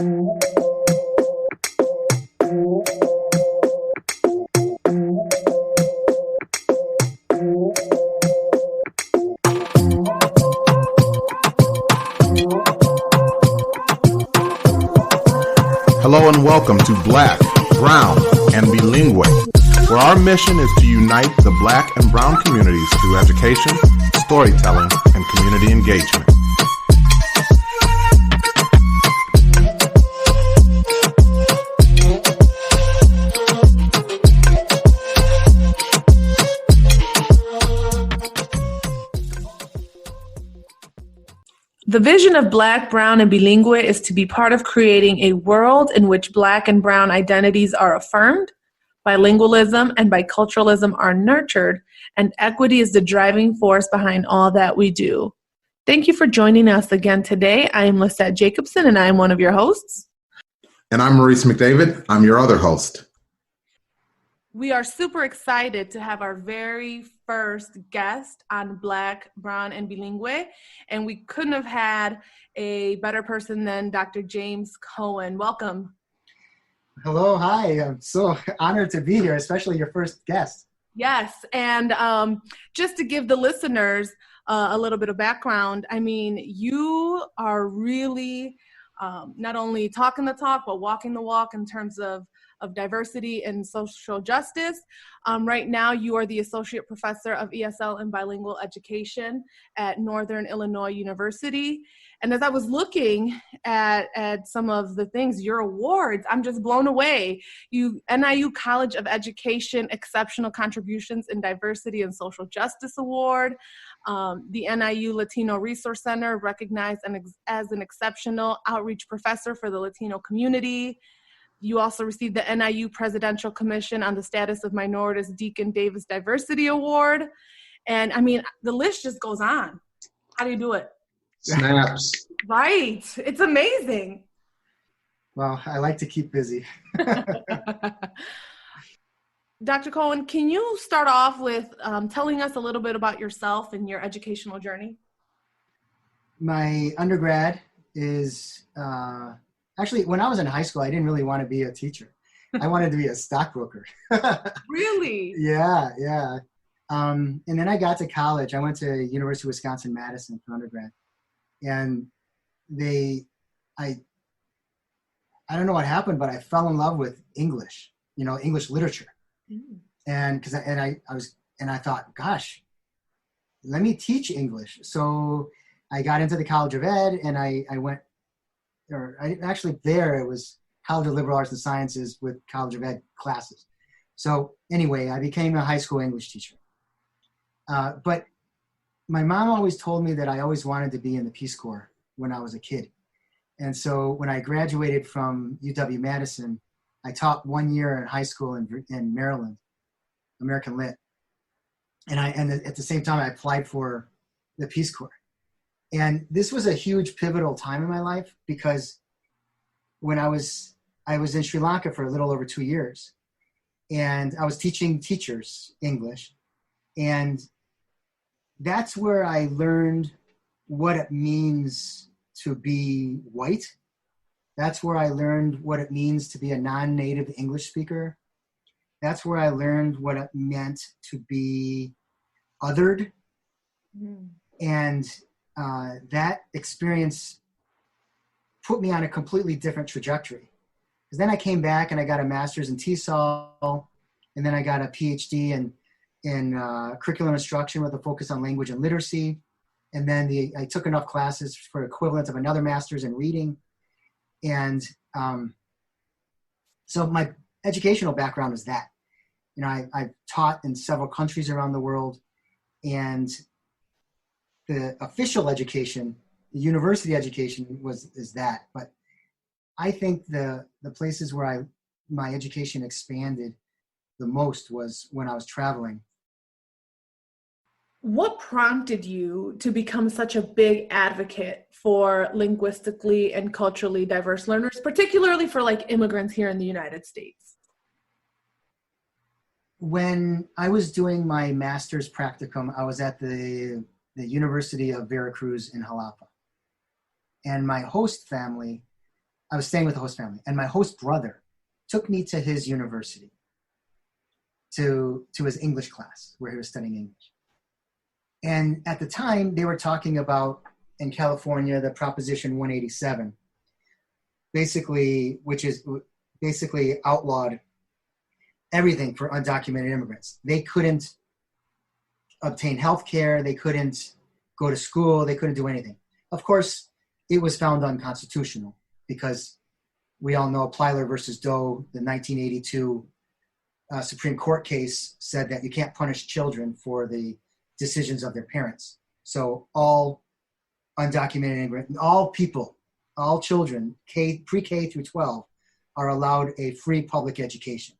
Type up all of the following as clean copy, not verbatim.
Hello and welcome to Black, Brown, and Bilingue, where our mission is to unite the Black and Brown communities through education, storytelling, and community engagement. The vision of Black, Brown, and Bilingue is to be part of creating a world in which Black and Brown identities are affirmed, bilingualism and biculturalism are nurtured, and equity is the driving force behind all that we do. Thank you for joining us again today. I am Lissette Jacobson, and I am one of your hosts. And I'm Maurice McDavid. I'm your other host. We are super excited to have our very first guest on Black, Brown, and Bilingue, and we couldn't have had a better person than Dr. James Cohen. Welcome. Hello, hi. I'm so honored to be here, especially your first guest. Yes, and just to give the listeners a little bit of background, I mean, you are really not only talking the talk, but walking the walk in terms of diversity and social justice. Right now, you are the Associate Professor of ESL and Bilingual Education at Northern Illinois University. And as I was looking at some of the things, your awards, I'm just blown away. NIU College of Education Exceptional Contributions in Diversity and Social Justice Award, the NIU Latino Resource Center recognized as an exceptional outreach professor for the Latino community. You also received the NIU Presidential Commission on the Status of Minorities Deacon Davis Diversity Award. And I mean, the list just goes on. How do you do it? Snaps. Right. It's amazing. Well, I like to keep busy. Dr. Cohen, can you start off with telling us a little bit about yourself and your educational journey? My undergrad is, actually, when I was in high school, I didn't really want to be a teacher. I wanted to be a stockbroker. Really? Yeah. And then I got to college. I went to University of Wisconsin-Madison for undergrad. And I don't know what happened, but I fell in love with English, English literature. And I thought, gosh, let me teach English. So I got into the College of Ed, and it was College of Liberal Arts and Sciences with College of Ed classes. So anyway, I became a high school English teacher. But my mom always told me that I always wanted to be in the Peace Corps when I was a kid. And so when I graduated from UW-Madison, I taught 1 year in high school in Maryland, American Lit. And at the same time, I applied for the Peace Corps. And this was a huge pivotal time in my life because when I was in Sri Lanka for a little over 2 years, and I was teaching teachers English, and that's where I learned what it means to be white. That's where I learned what it means to be a non-native English speaker. That's where I learned what it meant to be othered. And that experience put me on a completely different trajectory. Because then I came back and I got a master's in TESOL, and then I got a PhD in curriculum instruction with a focus on language and literacy. And then I took enough classes for equivalent of another master's in reading. And so my educational background is that. I've taught in several countries around the world, and the official education, the university education is that. But I think the places where my education expanded the most was when I was traveling. What prompted you to become such a big advocate for linguistically and culturally diverse learners, particularly for immigrants here in the United States? When I was doing my master's practicum, I was at the University of Veracruz in Jalapa. And my host family I was staying with the host family, and my host brother took me to his university, to his English class where he was studying English. And at the time, they were talking about, in California, the Proposition 187, which is basically outlawed everything for undocumented immigrants. They couldn't obtain health care, they couldn't go to school, they couldn't do anything. Of course, it was found unconstitutional because we all know Plyler versus Doe, the 1982 Supreme Court case, said that you can't punish children for the decisions of their parents. So all undocumented immigrants, all people, all children, pre-K through 12, are allowed a free public education.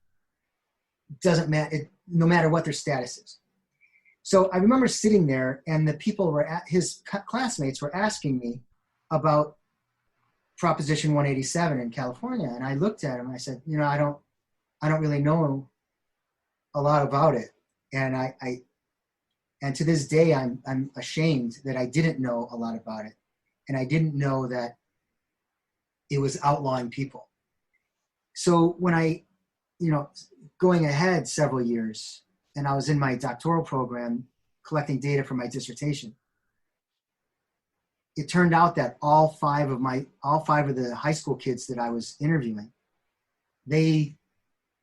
Doesn't matter, no matter what their status is. So I remember sitting there, and the people his classmates were asking me about Proposition 187 in California, and I looked at him and I said, I don't really know a lot about it, and to this day I'm ashamed that I didn't know a lot about it, and I didn't know that it was outlawing people. So when I, going ahead several years, and I was in my doctoral program collecting data for my dissertation, it turned out that all five of the high school kids that I was interviewing, they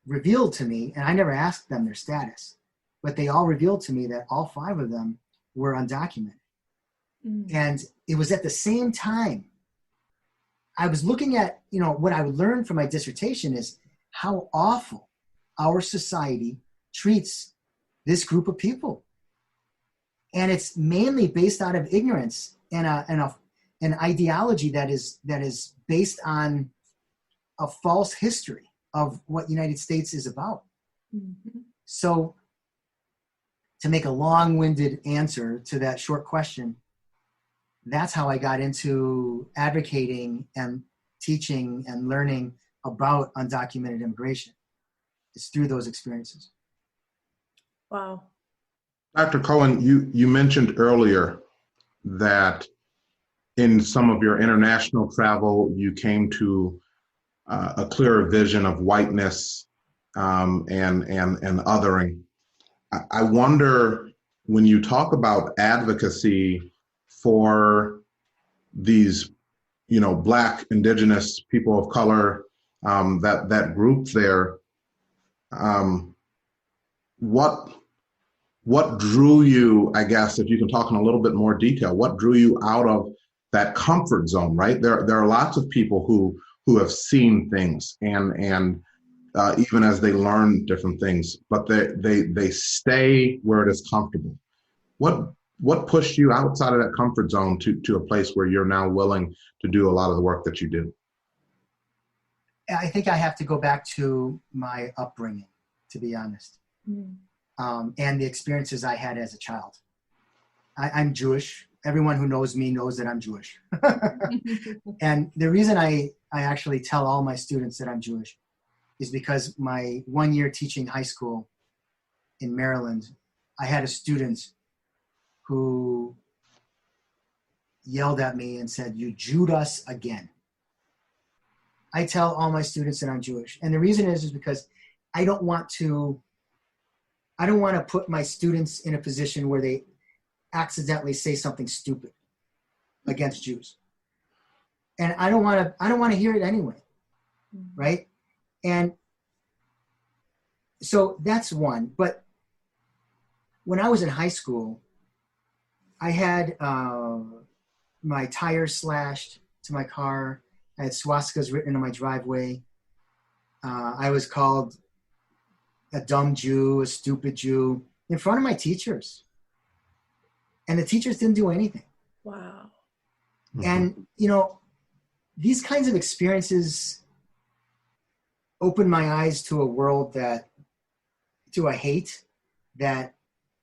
revealed to me, and I never asked them their status, but they all revealed to me that all five of them were undocumented. Mm. And it was at the same time I was looking at, what I would learn from my dissertation is how awful our society treats this group of people. And it's mainly based out of ignorance and an ideology that is based on a false history of what United States is about. Mm-hmm. So to make a long-winded answer to that short question, that's how I got into advocating and teaching and learning about undocumented immigration. It's through those experiences. Wow. Dr. Cohen, you mentioned earlier that in some of your international travel, you came to a clearer vision of whiteness and othering. I wonder, when you talk about advocacy for these, Black, Indigenous, people of color, that group there, what drew you, I guess, if you can talk in a little bit more detail, what drew you out of that comfort zone, right? There are lots of people who have seen things and even as they learn different things, but they stay where it is comfortable. What pushed you outside of that comfort zone to a place where you're now willing to do a lot of the work that you do? I think I have to go back to my upbringing, to be honest, and the experiences I had as a child. I'm Jewish. Everyone who knows me knows that I'm Jewish. And the reason I actually tell all my students that I'm Jewish is because my 1 year teaching high school in Maryland, I had a student who yelled at me and said, "You Jewed us again." I tell all my students that I'm Jewish. And the reason is because I don't want to put my students in a position where they accidentally say something stupid against Jews. And I don't want to hear it anyway. Right? And so that's one. But when I was in high school, I had my tires slashed to my car. I had swastikas written on my driveway. I was called a dumb Jew, a stupid Jew, in front of my teachers. And the teachers didn't do anything. Wow. Mm-hmm. And, these kinds of experiences opened my eyes to a world to a hate that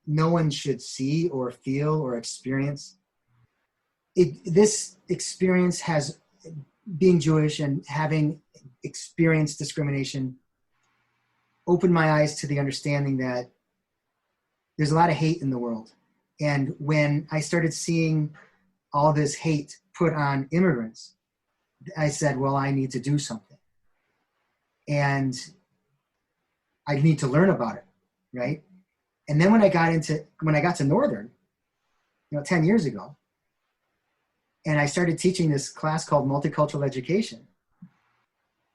no one should see or feel or experience. This experience has, being Jewish and having experienced discrimination, opened my eyes to the understanding that there's a lot of hate in the world. And when I started seeing all this hate put on immigrants, I said, well, I need to do something. And I need to learn about it, right? And then when I got to Northern, 10 years ago, and I started teaching this class called Multicultural Education,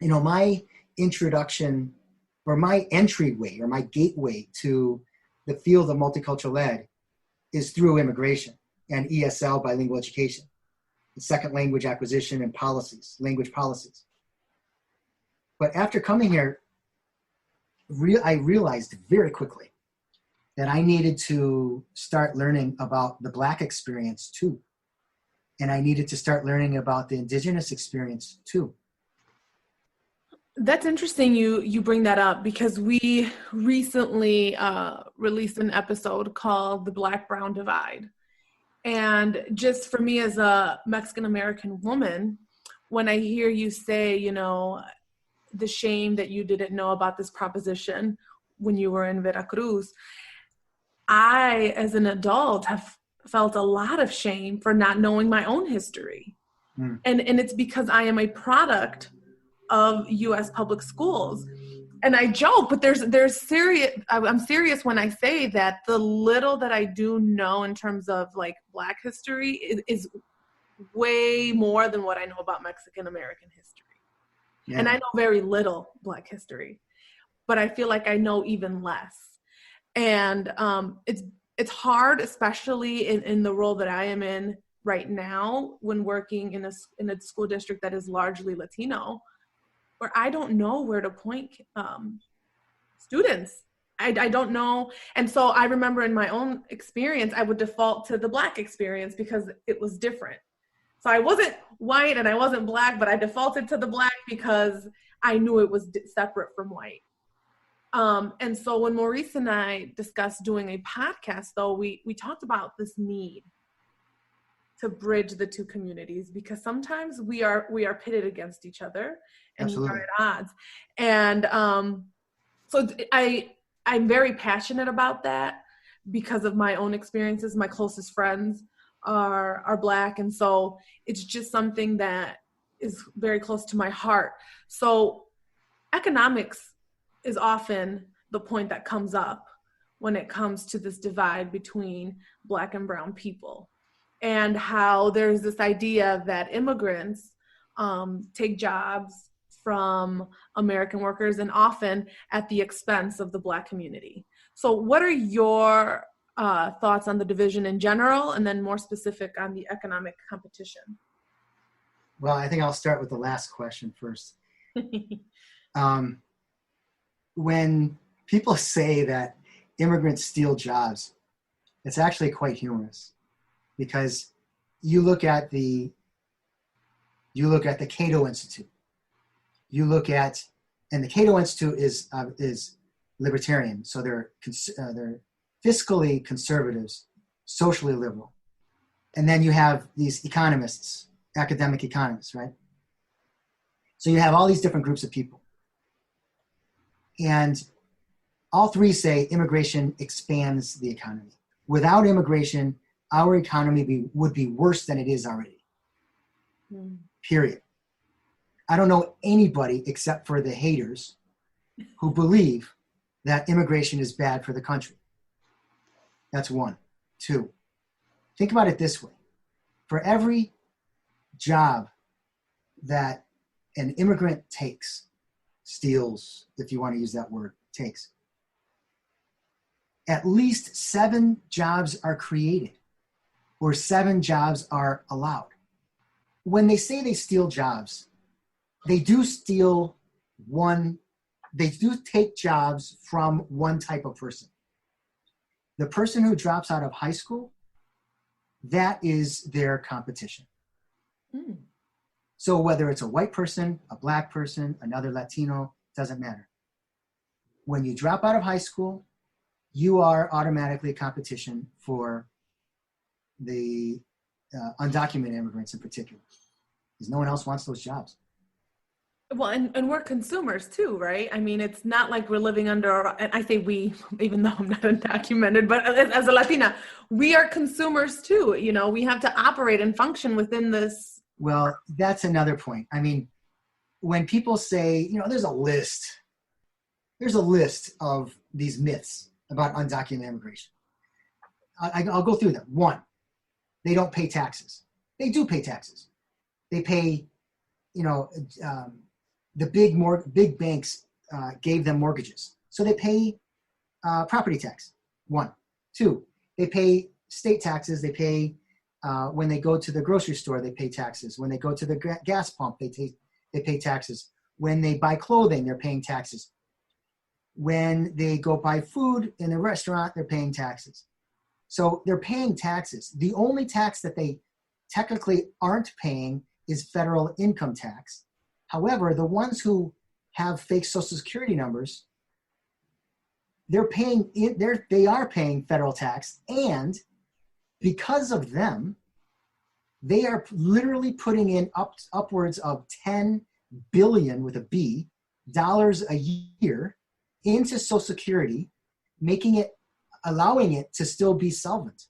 my introduction or my entryway or my gateway to the field of multicultural ed is through immigration and ESL, bilingual education, the second language acquisition and policies, language policies. But after coming here, I realized very quickly that I needed to start learning about the Black experience too. And I needed to start learning about the Indigenous experience too. That's interesting you bring that up, because we recently released an episode called The Black-Brown Divide. And just for me as a Mexican-American woman, when I hear you say, the shame that you didn't know about this proposition when you were in Veracruz, I, as an adult, have felt a lot of shame for not knowing my own history. And it's because I am a product of U.S. public schools. And I joke, but there's serious, I'm serious when I say that the little that I do know in terms of like Black history is way more than what I know about Mexican-American history. Yeah. And I know very little Black history, but I feel like I know even less. And it's hard, especially in the role that I am in right now, when working in a school district that is largely Latino, where I don't know where to point students. I don't know. And so I remember in my own experience, I would default to the Black experience because it was different. So I wasn't white and I wasn't Black, but I defaulted to the Black because I knew it was separate from white. And so when Maurice and I discussed doing a podcast, though, we talked about this need to bridge the two communities, because sometimes we are pitted against each other and we are at odds. And so I'm very passionate about that because of my own experiences. My closest friends are Black, and so it's just something that is very close to my heart. So economics is often the point that comes up when it comes to this divide between Black and brown people, and how there's this idea that immigrants take jobs from American workers, and often at the expense of the Black community. So what are your thoughts on the division in general, and then more specific on the economic competition? Well, I think I'll start with the last question first. When people say that immigrants steal jobs, it's actually quite humorous, because you look at the Cato Institute. And the Cato Institute is libertarian, so they're fiscally conservatives, socially liberal. And then you have these economists, academic economists, right? So you have all these different groups of people. And all three say immigration expands the economy. Without immigration, our economy would be worse than it is already. Period. I don't know anybody except for the haters who believe that immigration is bad for the country. That's one. Two, think about it this way. For every job that an immigrant takes, steals, if you want to use that word, takes, at least 7 jobs are created, or 7 jobs are allowed. When they say they steal jobs, they do take jobs from one type of person. The person who drops out of high school, that is their competition. So whether it's a white person, a Black person, another Latino, doesn't matter. When you drop out of high school, you are automatically a competition for the undocumented immigrants in particular, because no one else wants those jobs. Well, and we're consumers too, right? I mean, it's not like we're living under, and I say we, even though I'm not undocumented, but as a Latina, we are consumers too. We have to operate and function within this Well, that's another point. I mean, when people say, there's a list of these myths about undocumented immigration. I'll go through them. One, they don't pay taxes. They do pay taxes. They pay, the big banks gave them mortgages. So they pay property tax. One. Two, they pay state taxes. They pay, when they go to the grocery store, they pay taxes. When they go to the gas pump, they pay taxes. When they buy clothing, they're paying taxes. When they go buy food in a restaurant, they're paying taxes. So they're paying taxes. The only tax that they technically aren't paying is federal income tax. However, the ones who have fake Social Security numbers, they are paying federal tax, and because of them, they are literally putting in upwards of $10 billion with a B dollars a year into Social Security, allowing it to still be solvent.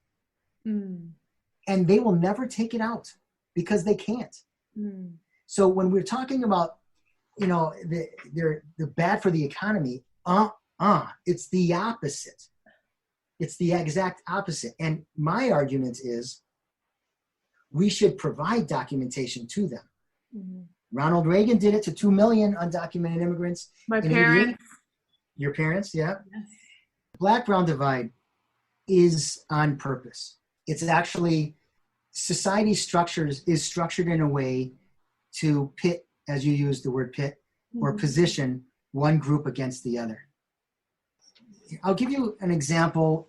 Mm. And they will never take it out because they can't. Mm. So when we're talking about, they're bad for the economy, it's the opposite. It's the exact opposite. And my argument is we should provide documentation to them. Mm-hmm. Ronald Reagan did it to 2 million undocumented immigrants. My parents. Your parents, yeah. Yes. Black-brown divide is on purpose. It's actually, society is structured in a way to pit, as you use the word pit, mm-hmm. or position one group against the other. I'll give you an example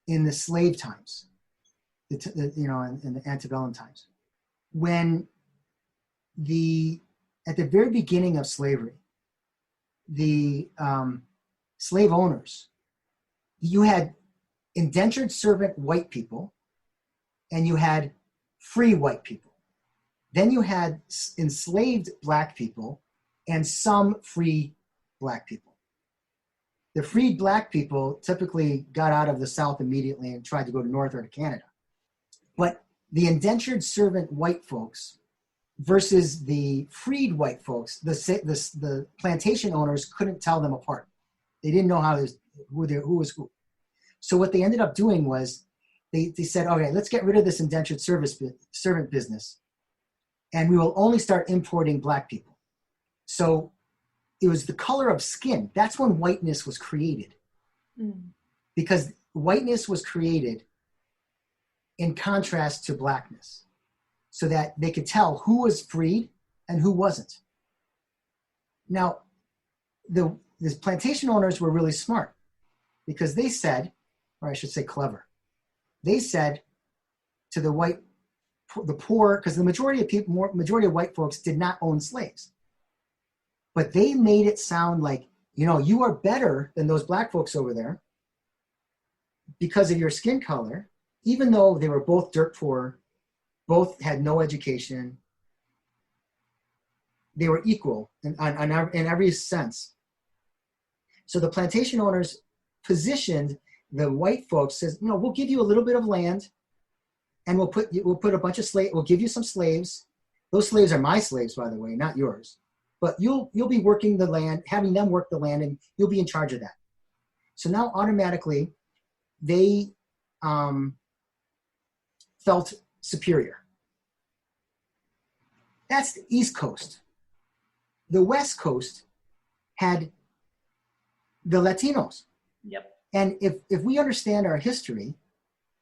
in the slave times, in the antebellum times. When at the very beginning of slavery, the slave owners, you had indentured servant white people and you had free white people. Then you had enslaved black people and some free black people. The freed black people typically got out of the South immediately and tried to go to North or to Canada. But the indentured servant white folks versus the freed white folks, the plantation owners couldn't tell them apart. They didn't know who was who. So what they ended up doing was they said, okay, let's get rid of this indentured servant business, and we will only start importing black people. So it was the color of skin. That's when whiteness was created. Mm. Because whiteness was created in contrast to blackness, so that they could tell who was freed and who wasn't. Now, the plantation owners were really smart, because they said, or I should say clever, they said to the poor, because the majority of white folks did not own slaves. But they made it sound like, you are better than those black folks over there because of your skin color, even though they were both dirt poor, both had no education. They were equal in every sense. So the plantation owners positioned the white folks, says, we'll give you a little bit of land, and we'll put a bunch of slaves. We'll give you some slaves. Those slaves are my slaves, by the way, not yours. But you'll be working the land, having them work the land, and you'll be in charge of that. So now automatically they felt superior. That's the East Coast. The West Coast had the Latinos. Yep. And if we understand our history,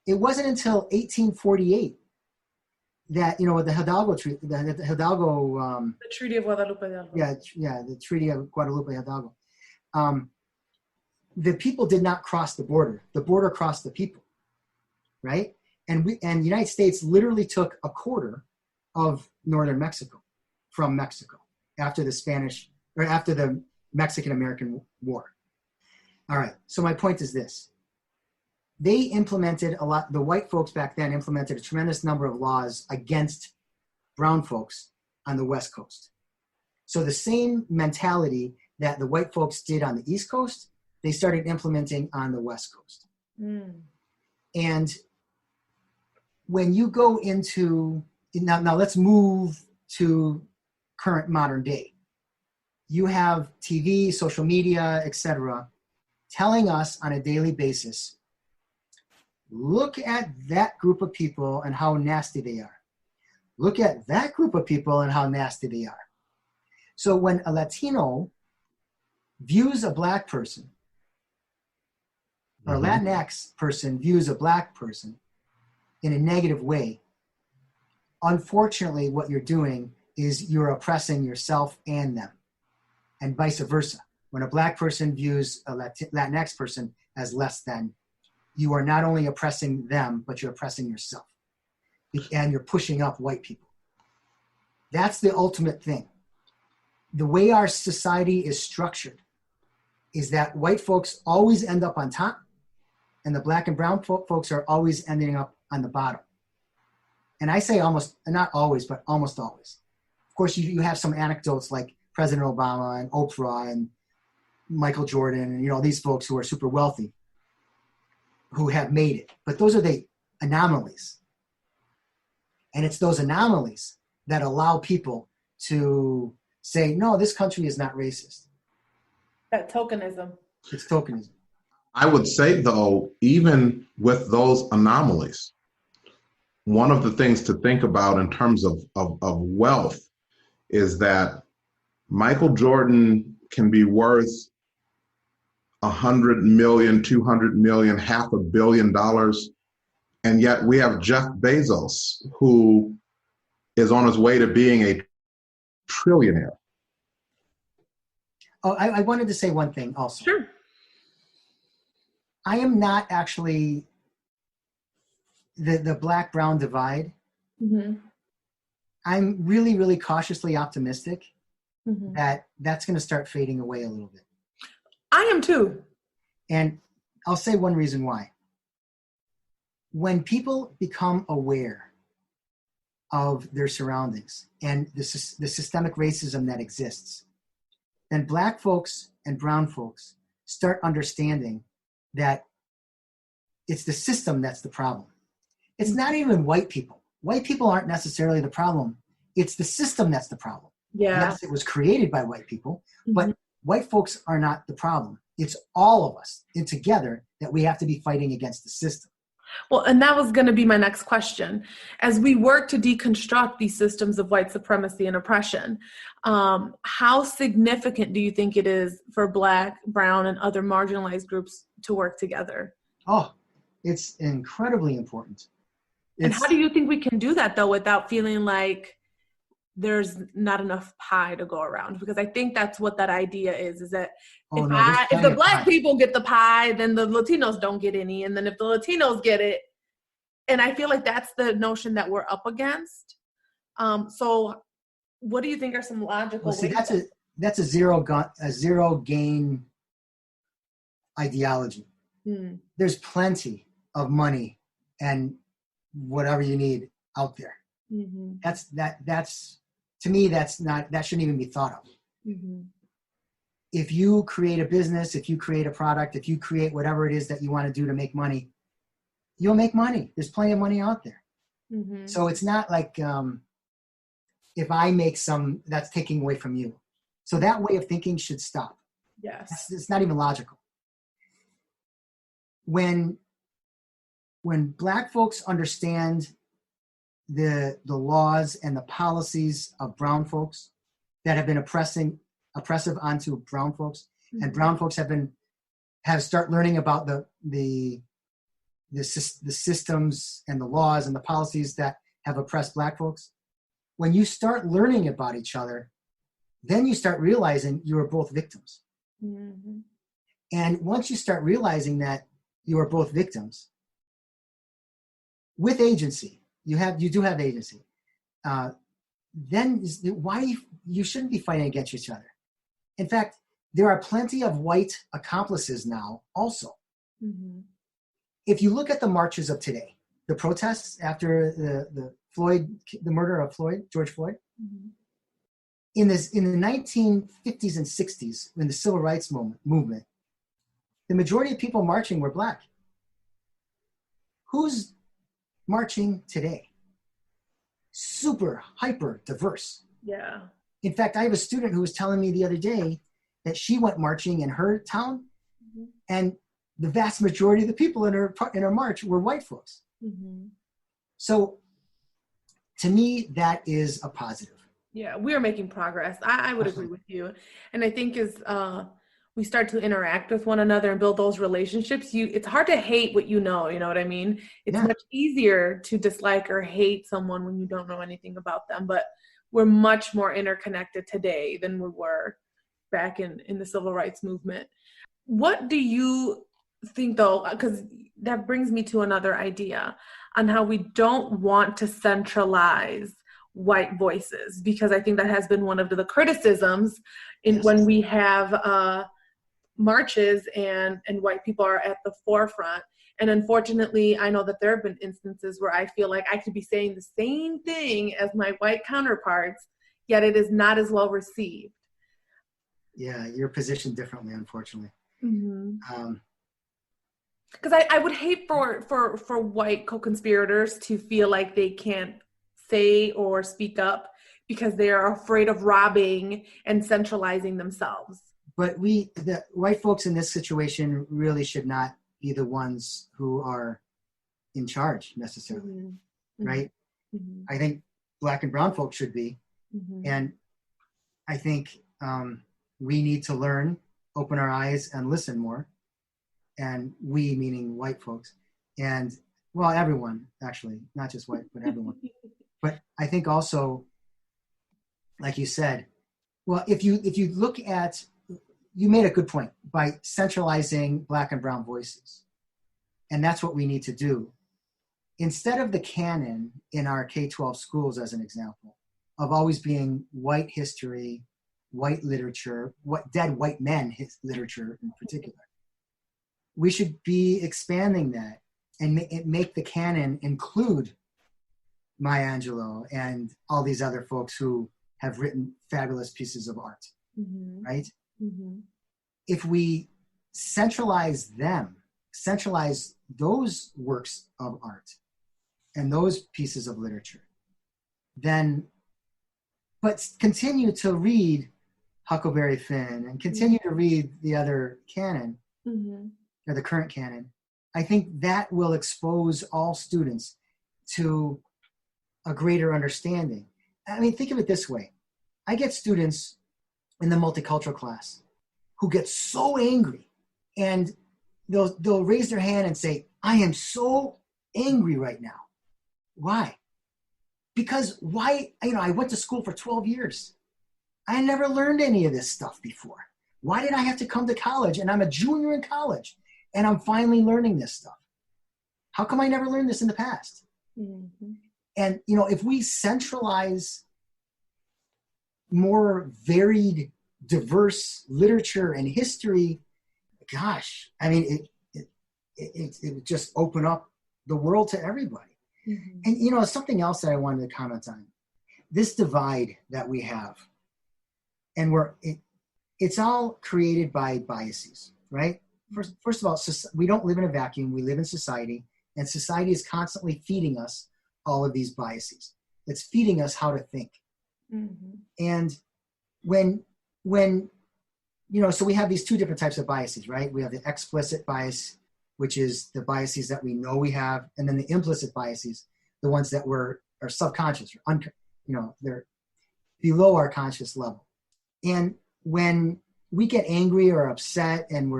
it wasn't until 1848 that, with the Hidalgo Treaty, the Treaty of Guadalupe Hidalgo. Yeah, the Treaty of Guadalupe Hidalgo. The people did not cross the border. The border crossed the people, right? And the United States literally took a quarter of northern Mexico from Mexico after the Mexican-American War. All right, so my point is this. They implemented the white folks back then implemented a tremendous number of laws against brown folks on the West Coast. So the same mentality that the white folks did on the East Coast, they started implementing on the West Coast. Mm. And when you go into now let's move to current modern day. You have TV, social media, etc., telling us on a daily basis, look at that group of people and how nasty they are. Look at that group of people and how nasty they are. So when a Latino views a Black person, or a Latinx person views a Black person in a negative way, unfortunately, what you're doing is you're oppressing yourself and them, and vice versa. When a Black person views a Latinx person as less than, you are not only oppressing them, but you're oppressing yourself. And you're pushing up white people. That's the ultimate thing. The way our society is structured is that white folks always end up on top, and the Black and brown folks are always ending up on the bottom. And I say almost, not always, but almost always. Of course, you have some anecdotes like President Obama and Oprah and Michael Jordan and these folks who are super wealthy who have made it. But those are the anomalies. And it's those anomalies that allow people to say, no, this country is not racist. That tokenism. It's tokenism. I would say, though, even with those anomalies, one of the things to think about in terms of wealth is that Michael Jordan can be worth $100 million, $200 million, $500 million, and yet we have Jeff Bezos, who is on his way to being a trillionaire. Oh, I wanted to say one thing also. Sure. I am not actually the Black-brown divide. Mm-hmm. I'm really, really cautiously optimistic Mm-hmm. that that's going to start fading away a little bit. I am too. And I'll say one reason why. When people become aware of their surroundings and the systemic racism that exists, then Black folks and brown folks start understanding that it's the system that's the problem. It's not even white people. White people aren't necessarily the problem. It's the system that's the problem. Yeah. Yes, it was created by white people, but Mm-hmm. white folks are not the problem. It's all of us and together that we have to be fighting against the system. Well, and that was going to be my next question. As we work to deconstruct these systems of white supremacy and oppression, how significant do you think it is for Black, brown, and other marginalized groups to work together? Oh, it's incredibly important. And how do you think we can do that, though, without feeling like there's not enough pie to go around? Because I think that's what that idea is that if the Black people get the pie, then the Latinos don't get any. And then if the Latinos get it, and I feel like that's the notion that we're up against. So what do you think are some logical ways? That's a zero gain ideology. There's plenty of money and whatever you need out there. Mm-hmm. That's to me, that shouldn't even be thought of. Mm-hmm. If you create a business, if you create a product, if you create whatever it is that you want to do to make money, you'll make money. There's plenty of money out there. Mm-hmm. So it's not like if I make some, that's taking away from you. So that way of thinking should stop. Yes. It's not even logical. When Black folks understand the laws and the policies of brown folks that have been oppressive onto brown folks, mm-hmm. and brown folks have start learning about the systems and the laws and the policies that have oppressed Black folks. When you start learning about each other, then you start realizing you are both victims. Mm-hmm. And once you start realizing that you are both victims, with agency, you do have agency, then why you shouldn't be fighting against each other. In fact, there are plenty of white accomplices now also. Mm-hmm. If you look at the marches of today, the protests after the murder of George Floyd, mm-hmm. in the 1950s and 60s, in the civil rights movement, the majority of people marching were Black. Who's marching today? super hyper diverse. Yeah. In fact, I have a student who was telling me the other day that she went marching in her town, and the vast majority of the people in her march were white folks. So to me, that is a positive. Yeah, we are making progress. I would agree with you. And I think as we start to interact with one another and build those relationships, it's hard to hate what you know what I mean? It's much easier to dislike or hate someone when you don't know anything about them. But we're much more interconnected today than we were back in the civil rights movement. What do you think, though, because that brings me to another idea on how we don't want to centralize white voices, because I think that has been one of the criticisms when we have marches and white people are at the forefront. And unfortunately, I know that there have been instances where I feel like I could be saying the same thing as my white counterparts, yet it is not as well received. Yeah, you're positioned differently, unfortunately. Because I would hate for white co-conspirators to feel like they can't say or speak up because they are afraid of robbing and centralizing themselves. But the white folks in this situation really should not be the ones who are in charge necessarily, right? I think Black and brown folks should be. And I think we need to learn, open our eyes, and listen more. And we, meaning white folks. And, well, everyone, actually, not just white, but everyone. But I think also, like you said, well, if you look at, you made a good point by centralizing Black and brown voices. And that's what we need to do. Instead of the canon in our K-12 schools, as an example, of always being white history, white literature, dead white men literature in particular, we should be expanding that and make the canon include Maya Angelou and all these other folks who have written fabulous pieces of art, right? If we centralize those works of art and those pieces of literature, but continue to read Huckleberry Finn and continue to read the other canon, or the current canon, I think that will expose all students to a greater understanding. I mean, think of it this way. I get students in the multicultural class who get so angry, and they'll raise their hand and say, I am so angry right now. Why? Because I went to school for 12 years. I never learned any of this stuff before. Why did I have to come to college? And I'm a junior in college, and I'm finally learning this stuff. How come I never learned this in the past? And, if we centralize more varied, diverse literature and history, gosh, I mean, it would just open up the world to everybody. And, something else that I wanted to comment on, this divide that we have, and it's all created by biases, right? First of all, we don't live in a vacuum. We live in society, and society is constantly feeding us all of these biases. It's feeding us how to think. And when so we have these two different types of biases, right? We have the explicit bias, which is the biases that we know we have, and then the implicit biases, the ones that are subconscious, or they're below our conscious level. And when we get angry or upset, and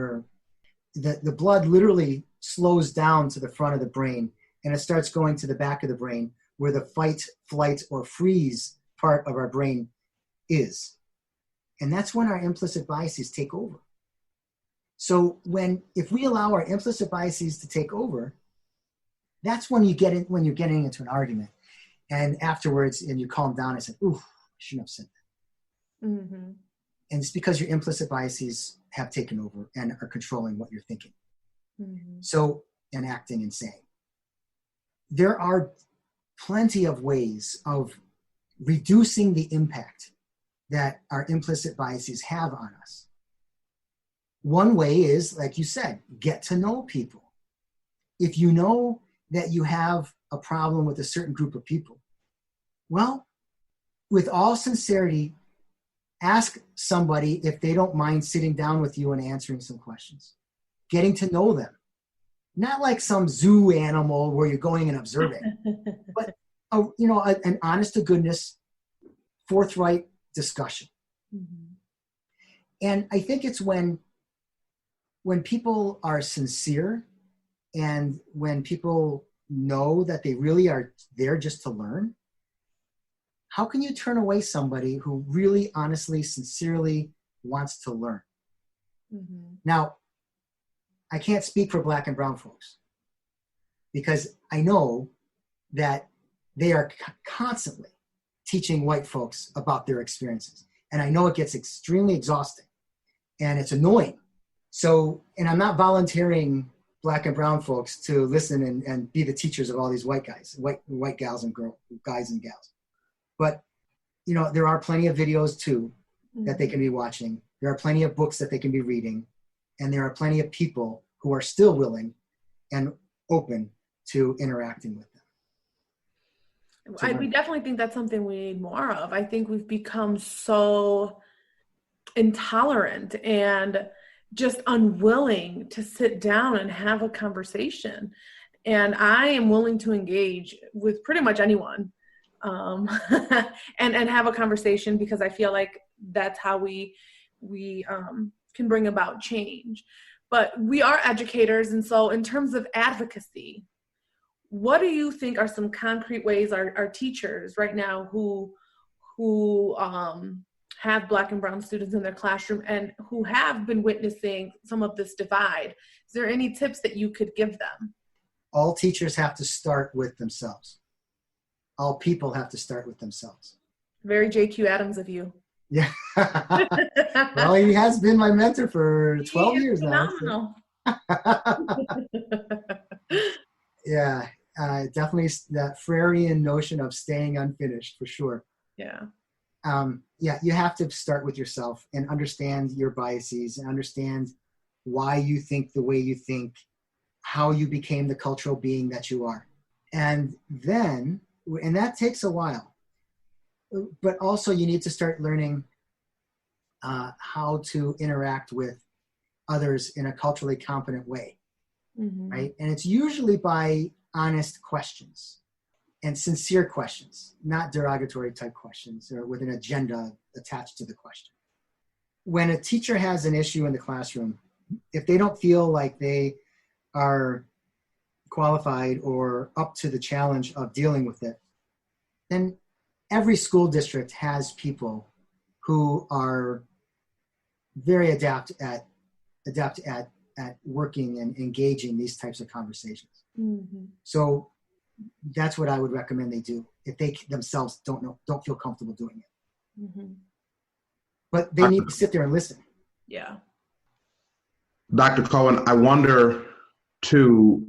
the blood literally slows down to the front of the brain, and it starts going to the back of the brain, where the fight, flight, or freeze part of our brain is. And that's when our implicit biases take over. So if we allow our implicit biases to take over, that's when you're getting into an argument. And afterwards, and you calm down and say, ooh, I shouldn't have said that. And it's because your implicit biases have taken over and are controlling what you're thinking. So, and acting and saying. There are plenty of ways of reducing the impact that our implicit biases have on us. One way is, like you said, get to know people. If you know that you have a problem with a certain group of people, Well, with all sincerity, ask somebody if they don't mind sitting down with you and answering some questions, getting to know them. Not like some zoo animal where you're going and observing, but an honest to goodness, forthright discussion. Mm-hmm. And I think it's when people are sincere and when people know that they really are there just to learn, how can you turn away somebody who really, honestly, sincerely wants to learn? Mm-hmm. Now, I can't speak for Black and brown folks because I know that they are constantly teaching white folks about their experiences. And I know it gets extremely exhausting and it's annoying. So, and I'm not volunteering Black and brown folks to listen and be the teachers of all these white guys, white gals and guys and gals. But, there are plenty of videos too that they can be watching. There are plenty of books that they can be reading. And there are plenty of people who are still willing and open to interacting with them. We definitely think that's something we need more of. I think we've become so intolerant and just unwilling to sit down and have a conversation. And I am willing to engage with pretty much anyone and have a conversation because I feel like that's how we can bring about change. But we are educators, and so in terms of advocacy, what do you think are some concrete ways our teachers right now who have Black and brown students in their classroom and who have been witnessing some of this divide, is there any tips that you could give them? All teachers have to start with themselves. All people have to start with themselves. Very JQ Adams of you. Yeah. Well, he has been my mentor for 12 years phenomenal. now. Yeah, definitely that Freirean notion of staying unfinished for sure. Yeah. You have to start with yourself and understand your biases and understand why you think the way you think, how you became the cultural being that you are. And that takes a while. But also you need to start learning how to interact with others in a culturally competent way, mm-hmm. right? And it's usually by honest questions and sincere questions, not derogatory type questions or with an agenda attached to the question. When a teacher has an issue in the classroom, if they don't feel like they are qualified or up to the challenge of dealing with it, then every school district has people who are very adept at working and engaging these types of conversations. Mm-hmm. So that's what I would recommend they do if they themselves don't feel comfortable doing it. Mm-hmm. But they need to sit there and listen. Yeah. Dr. Cohen, I wonder too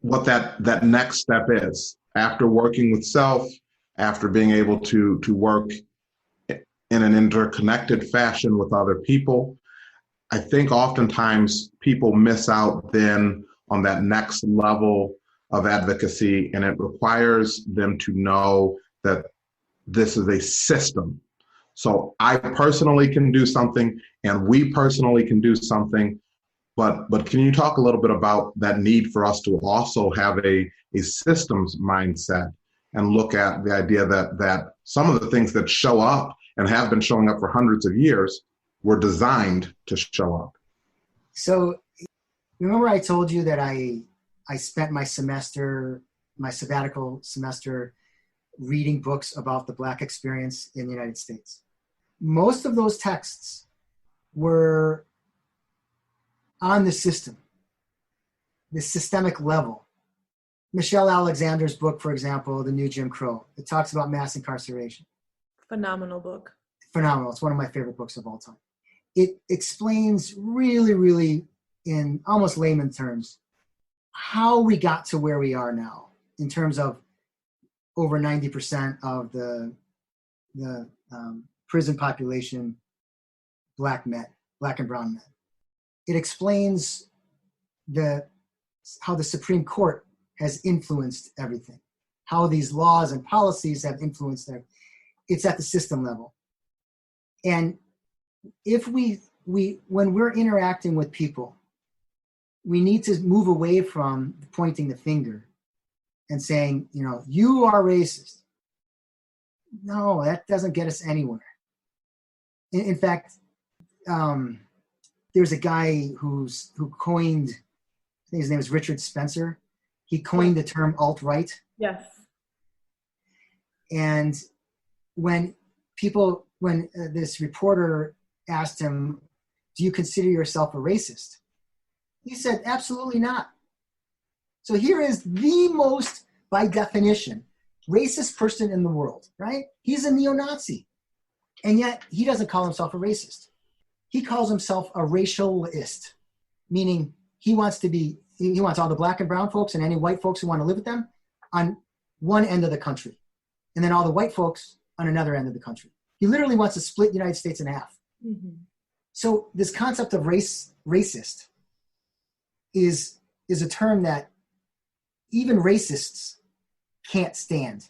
what that next step is after working with self, after being able to work in an interconnected fashion with other people. I think oftentimes people miss out then on that next level of advocacy, and it requires them to know that this is a system. So I personally can do something, and we personally can do something, but can you talk a little bit about that need for us to also have a systems mindset and look at the idea that some of the things that show up and have been showing up for hundreds of years were designed to show up? So remember I told you that I spent my sabbatical semester reading books about the Black experience in the United States. Most of those texts were on the system, the systemic level. Michelle Alexander's book, for example, The New Jim Crow, it talks about mass incarceration. Phenomenal book. Phenomenal. It's one of my favorite books of all time. It explains really, really in almost layman terms how we got to where we are now in terms of over 90% of the prison population, Black men, Black and brown men. It explains how the Supreme Court has influenced everything, how these laws and policies have influenced them. It's at the system level. And if when we're interacting with people, we need to move away from pointing the finger and saying, you are racist. No, that doesn't get us anywhere. In fact, there's a guy who coined, I think his name is Richard Spencer. He coined the term alt-right. Yes. And when this reporter asked him, do you consider yourself a racist? He said, absolutely not. So here is the most, by definition, racist person in the world, right? He's a neo-Nazi. And yet he doesn't call himself a racist. He calls himself a racialist, meaning he wants all the black and brown folks and any white folks who want to live with them on one end of the country. And then all the white folks on another end of the country. He literally wants to split the United States in half. Mm-hmm. So this concept of racist is a term that even racists can't stand.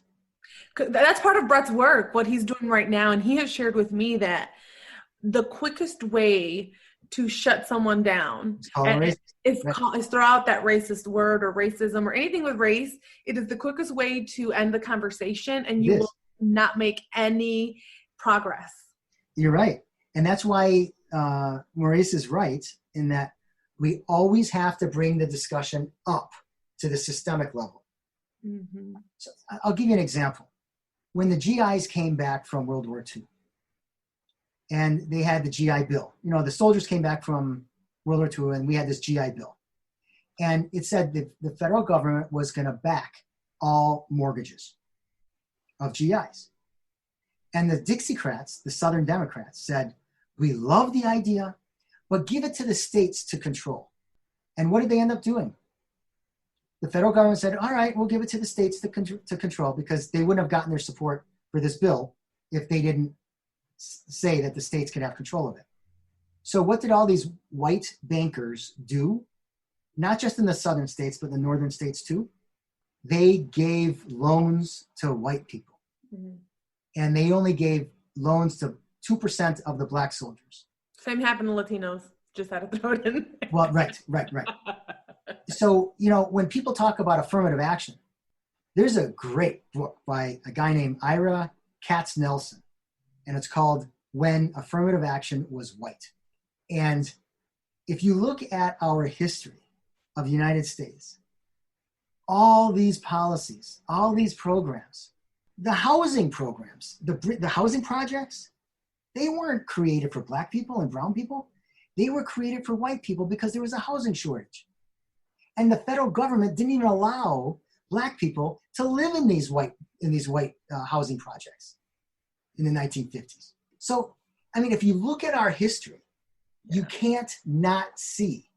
That's part of Brett's work, what he's doing right now. And he has shared with me that the quickest way to shut someone down is throw out that racist word or racism or anything with race. It is the quickest way to end the conversation, and you will not make any progress. You're right. And that's why Maurice is right in that we always have to bring the discussion up to the systemic level. Mm-hmm. So I'll give you an example. When the GIs came back from World War II, and they had the GI Bill. The soldiers came back from World War II, and we had this GI Bill. And it said that the federal government was going to back all mortgages of GIs. And the Dixiecrats, the Southern Democrats, said, we love the idea, but give it to the states to control. And what did they end up doing? The federal government said, all right, we'll give it to the states to control, because they wouldn't have gotten their support for this bill if they didn't say that the states could have control of it. So what did all these white bankers do? Not just in the southern states, but the northern states too. They gave loans to white people. Mm-hmm. And they only gave loans to 2% of the black soldiers. Same happened to Latinos. Just had to throw it in. Well, right. So, when people talk about affirmative action, there's a great book by a guy named Ira Katz-Nelson, and it's called When Affirmative Action Was White. And if you look at our history of the United States, all these policies, all these programs, the housing programs, the housing projects, they weren't created for black people and brown people. They were created for white people because there was a housing shortage. And the federal government didn't even allow black people to live in these white housing projects in the 1950s. So, if you look at our history, you can't not see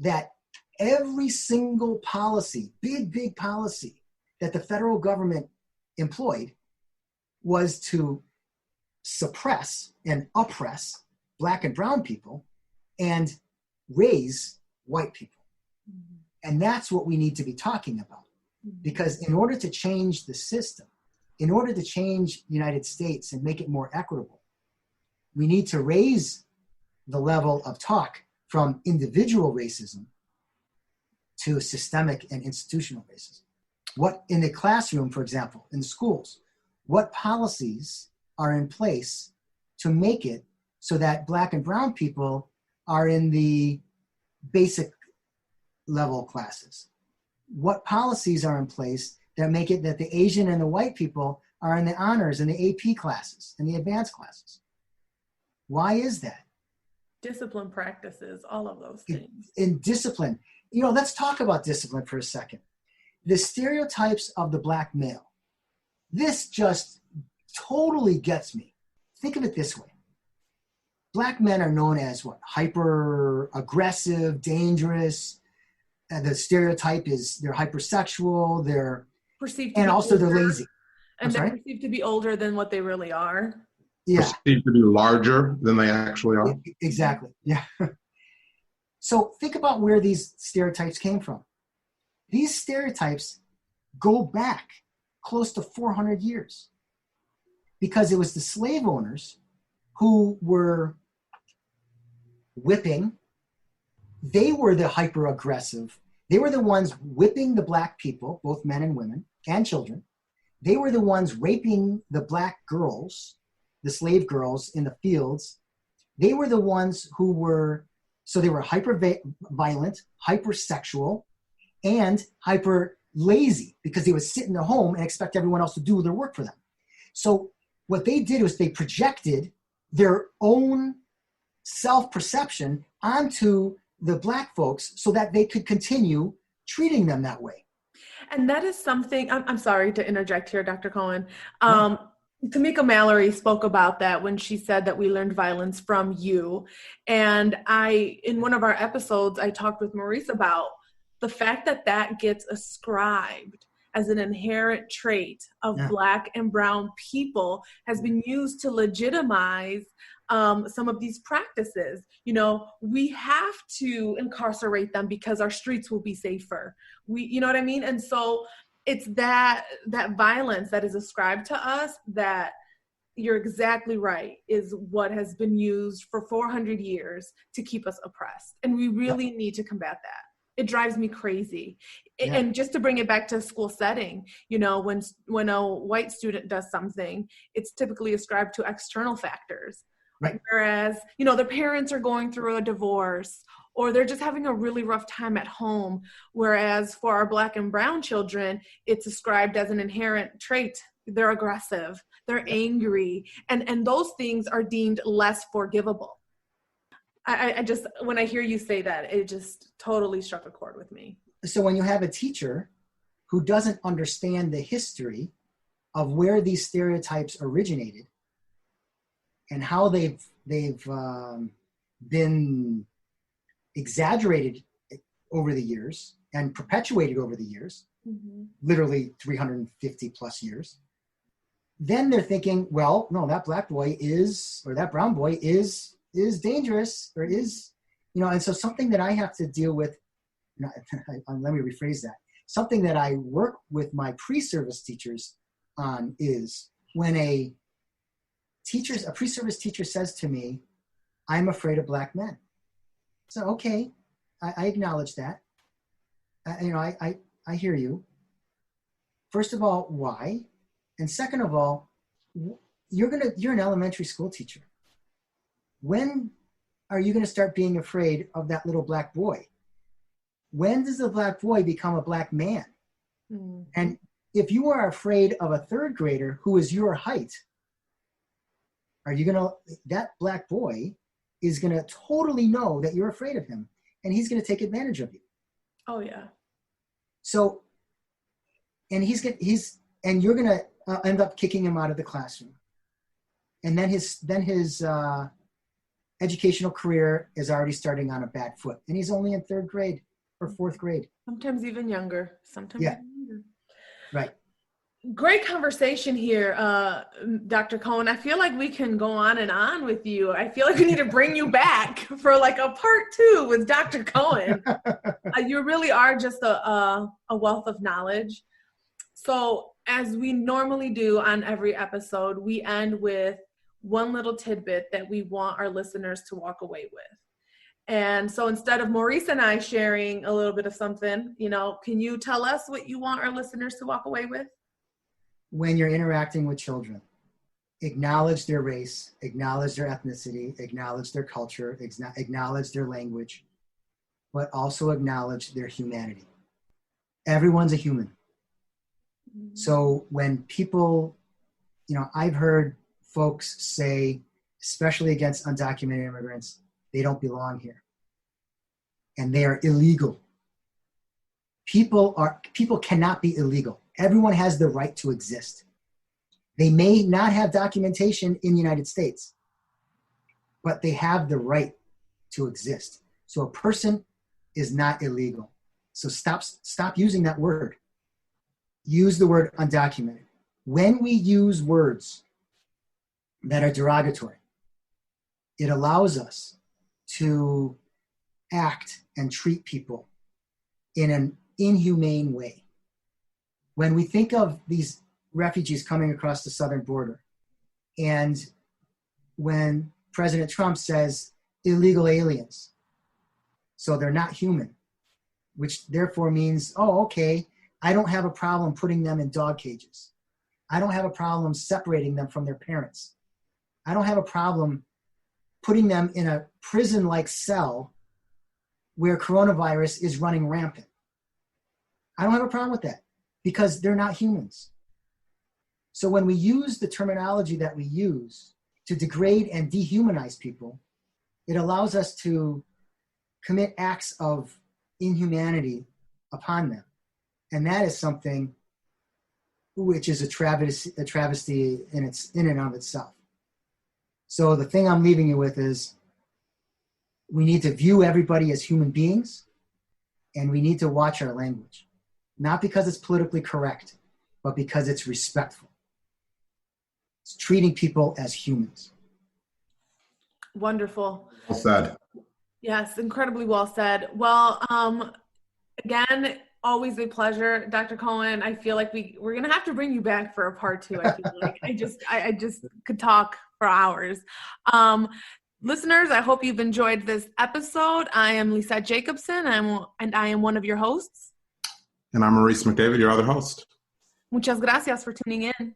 that every single policy, big policy that the federal government employed was to suppress and oppress black and brown people and raise white people. Mm-hmm. And that's what we need to be talking about. Mm-hmm. Because in order to change the system, in order to change the United States and make it more equitable, we need to raise the level of talk from individual racism to systemic and institutional racism. What in the classroom, for example, in the schools, what policies are in place to make it so that black and brown people are in the basic level classes? What policies are in place that make it that the Asian and the white people are in the honors and the AP classes and the advanced classes? Why is that? Discipline practices, all of those things. In discipline, let's talk about discipline for a second. The stereotypes of the black male, this just totally gets me. Think of it this way. Black men are known as what? Hyper aggressive, dangerous. The stereotype is they're hypersexual, they're perceived and also older, they're lazy. And they're perceived to be older than what they really are. Yeah. Perceived to be larger than they actually are. Exactly. Yeah. So think about where these stereotypes came from. These stereotypes go back close to 400 years, because it was the slave owners who were whipping. They were the hyper aggressive. They were the ones whipping the black people, both men and women and children. They were the ones raping the black girls, the slave girls in the fields. They were the ones who were, so they were hyper violent, hyper sexual, and hyper lazy, because they would sit in their home and expect everyone else to do their work for them. So what they did was they projected their own self-perception onto the black folks so that they could continue treating them that way. And that is something, I'm sorry to interject here, Dr. Cohen. Tamika Mallory spoke about that when she said that we learned violence from you. And in one of our episodes, I talked with Maurice about the fact that that gets ascribed as an inherent trait of Black and brown people has been used to legitimize some of these practices. You know, we have to incarcerate them because our streets will be safer. You know what I mean? And so it's that violence that is ascribed to us that, you're exactly right, is what has been used for 400 years to keep us oppressed. And we really need to combat that. It drives me crazy. And just to bring it back to a school setting, you know, when a white student does something, it's typically ascribed to external factors. Right. Whereas, you know, their parents are going through a divorce, or they're just having a really rough time at home. Whereas for our Black and brown children, it's ascribed as an inherent trait. They're aggressive, they're angry, and those things are deemed less forgivable. I just, when I hear you say that, it just totally struck a chord with me. So when you have a teacher who doesn't understand the history of where these stereotypes originated and how they've been exaggerated over the years and perpetuated over the years, literally 350 plus years, then they're thinking, well, no, that black boy is, or that brown boy is dangerous, or is, you know. And so something that I have to deal with, let me rephrase that. Something that I work with my pre-service teachers on is when a pre-service teacher says to me, I'm afraid of black men. So, okay, I acknowledge that. I hear you. First of all, why? And second of all, you're an elementary school teacher. When are you going to start being afraid of that little black boy? When does the black boy become a black man? Mm-hmm. And if you are afraid of a third grader who is your height, that black boy is going to totally know that you're afraid of him, and he's going to take advantage of you. Oh yeah. So, and you're going to end up kicking him out of the classroom. And then his educational career is already starting on a bad foot, and he's only in third grade or fourth grade. Sometimes even younger. Even younger. Right. Great conversation here, Dr. Cohen. I feel like we can go on and on with you. I feel like we need to bring you back for like a part 2 with Dr. Cohen. You really are just a wealth of knowledge. So as we normally do on every episode, we end with one little tidbit that we want our listeners to walk away with. And so instead of Maurice and I sharing a little bit of something, can you tell us what you want our listeners to walk away with? When you're interacting with children, acknowledge their race, acknowledge their ethnicity, acknowledge their culture, acknowledge their language, but also acknowledge their humanity. Everyone's a human. So when people, I've heard folks say, especially against undocumented immigrants, they don't belong here. And they are illegal. People cannot be illegal. Everyone has the right to exist. They may not have documentation in the United States, but they have the right to exist. So a person is not illegal. So stop using that word. Use the word undocumented. When we use words that are derogatory, it allows us to act and treat people in an inhumane way. When we think of these refugees coming across the southern border. And when President Trump says illegal aliens, so they're not human, which therefore means, oh, okay, I don't have a problem putting them in dog cages. I don't have a problem separating them from their parents. I don't have a problem putting them in a prison-like cell where coronavirus is running rampant. I don't have a problem with that because they're not humans. So when we use the terminology that we use to degrade and dehumanize people, it allows us to commit acts of inhumanity upon them. And that is something which is a travesty in and of itself. So the thing I'm leaving you with is we need to view everybody as human beings, and we need to watch our language. Not because it's politically correct, but because it's respectful. It's treating people as humans. Wonderful. Well said. Yes, incredibly well said. Well, again, always a pleasure, Dr. Cohen. I feel like we're gonna have to bring you back for a part 2. I feel like I just could talk for hours. Listeners, I hope you've enjoyed this episode. I am Lissette Jacobson, and I am one of your hosts. And I'm Maurice McDavid, your other host. Muchas gracias for tuning in.